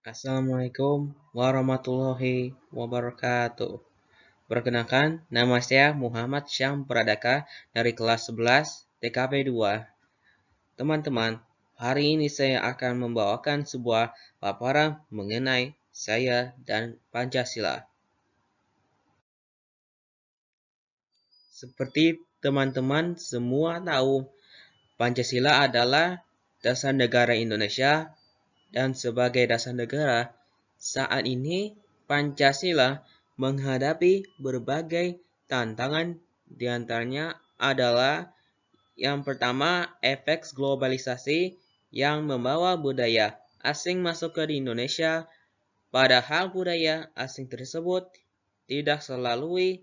Assalamualaikum warahmatullahi wabarakatuh. Perkenalkan, nama saya Muhammad Syam Pradaka dari kelas 11 TKP 2. Teman-teman, hari ini saya akan membawakan sebuah paparan mengenai saya dan Pancasila. Seperti teman-teman semua tahu, Pancasila adalah dasar negara Indonesia dan sebagai dasar negara, saat ini Pancasila menghadapi berbagai tantangan, di antaranya adalah yang pertama efek globalisasi yang membawa budaya asing masuk ke Indonesia, padahal budaya asing tersebut tidak selalu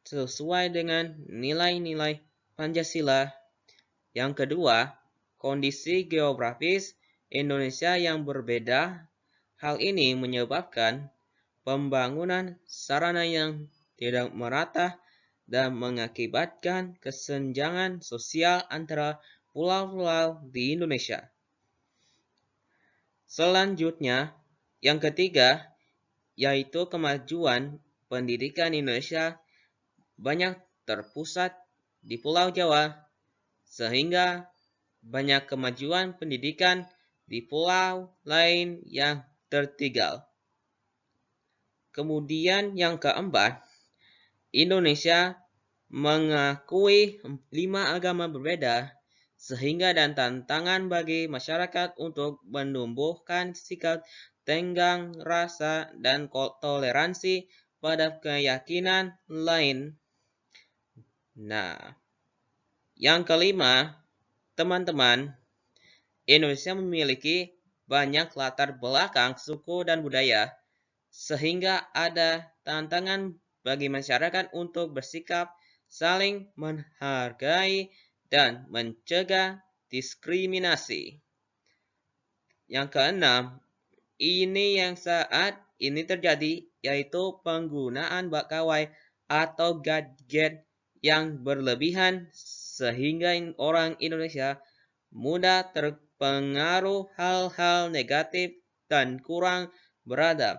sesuai dengan nilai-nilai Pancasila. Yang kedua, kondisi geografis Indonesia yang berbeda. Hal ini menyebabkan pembangunan sarana yang tidak merata dan mengakibatkan kesenjangan sosial antara pulau-pulau di Indonesia. Selanjutnya, yang ketiga, yaitu kemajuan pendidikan Indonesia banyak terpusat di Pulau Jawa, sehingga banyak kemajuan pendidikan di pulau lain yang tertinggal. Kemudian yang keempat, Indonesia mengakui 5 agama berbeda, sehingga dan tantangan bagi masyarakat untuk menumbuhkan sikap tenggang rasa dan toleransi pada keyakinan lain. Nah, yang kelima, teman-teman, Indonesia memiliki banyak latar belakang suku dan budaya, sehingga ada tantangan bagi masyarakat untuk bersikap saling menghargai dan mencegah diskriminasi. Yang keenam, ini yang saat ini terjadi, yaitu penggunaan bakawai atau gadget yang berlebihan sehingga orang Indonesia mudah terpengaruh hal-hal negatif dan kurang beradab.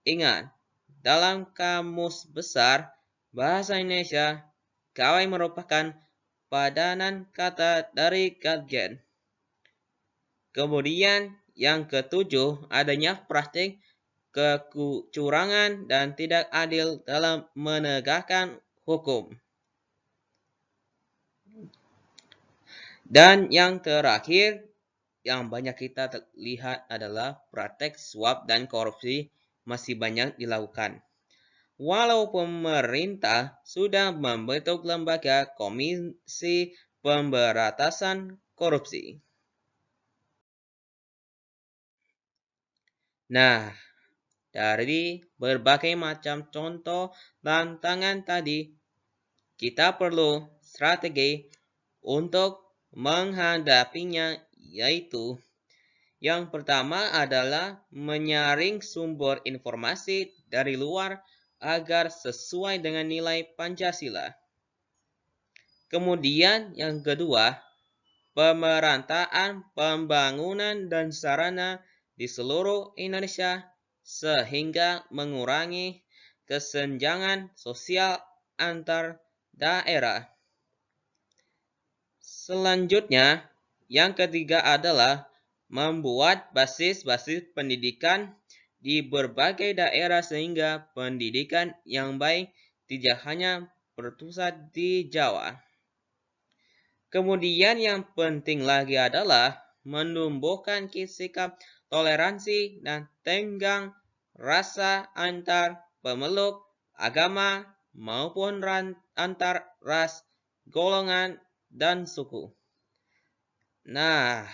Ingat, dalam Kamus Besar Bahasa Indonesia, gawai merupakan padanan kata dari gadget. Kemudian yang ketujuh, adanya praktik kecurangan dan tidak adil dalam menegakkan hukum. Dan yang terakhir, yang banyak kita lihat adalah praktek suap dan korupsi masih banyak dilakukan. Walau pemerintah sudah membentuk lembaga Komisi Pemberantasan Korupsi. Nah, dari berbagai macam contoh tantangan tadi, kita perlu strategi untuk menghadapinya, yaitu yang pertama adalah menyaring sumber informasi dari luar agar sesuai dengan nilai Pancasila. Kemudian yang kedua, pemerataan pembangunan dan sarana di seluruh Indonesia sehingga mengurangi kesenjangan sosial antar daerah. Selanjutnya, yang ketiga adalah membuat basis-basis pendidikan di berbagai daerah sehingga pendidikan yang baik tidak hanya berpusat di Jawa. Kemudian yang penting lagi adalah menumbuhkan sikap toleransi dan tenggang rasa antar pemeluk agama maupun antar ras, golongan, dan suku. Nah,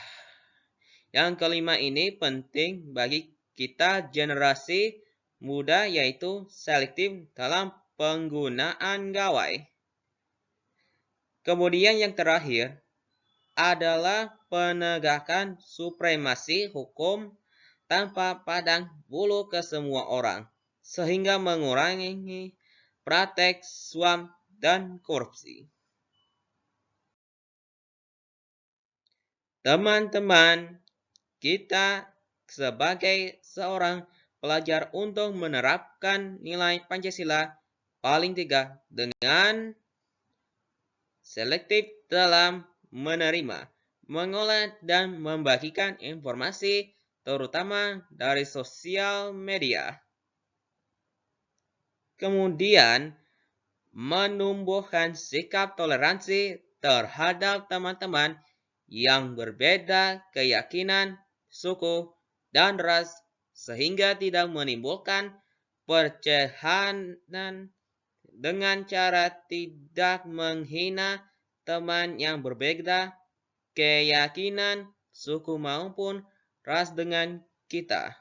yang kelima ini penting bagi kita generasi muda, yaitu selektif dalam penggunaan gawai. Kemudian yang terakhir adalah penegakan supremasi hukum tanpa pandang bulu ke semua orang, sehingga mengurangi praktek suap dan korupsi. Teman-teman, kita sebagai seorang pelajar untuk menerapkan nilai Pancasila paling tidak dengan selektif dalam menerima, mengolah, dan membagikan informasi, terutama dari sosial media. Kemudian, menumbuhkan sikap toleransi terhadap teman-teman yang berbeda keyakinan, suku, dan ras, sehingga tidak menimbulkan percehanan dengan cara tidak menghina teman yang berbeda keyakinan, suku maupun ras dengan kita.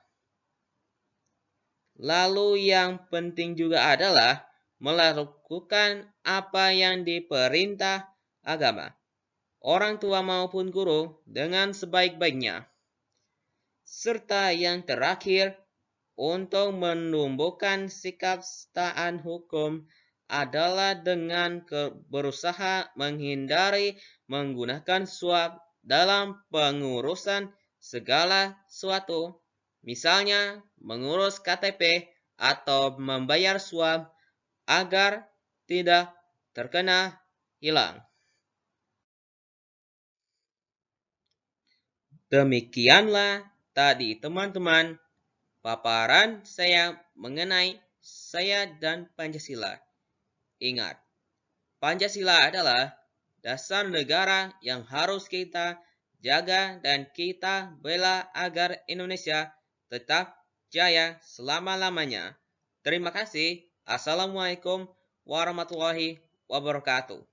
Lalu yang penting juga adalah melakukan apa yang diperintah agama, orang tua maupun guru dengan sebaik-baiknya. Serta yang terakhir, untuk menumbuhkan sikap taat hukum adalah dengan berusaha menghindari menggunakan suap dalam pengurusan segala sesuatu. Misalnya, mengurus KTP atau membayar suap agar tidak terkena hilang. Demikianlah tadi teman-teman paparan saya mengenai saya dan Pancasila. Ingat, Pancasila adalah dasar negara yang harus kita jaga dan kita bela agar Indonesia tetap jaya selama-lamanya. Terima kasih. Assalamualaikum warahmatullahi wabarakatuh.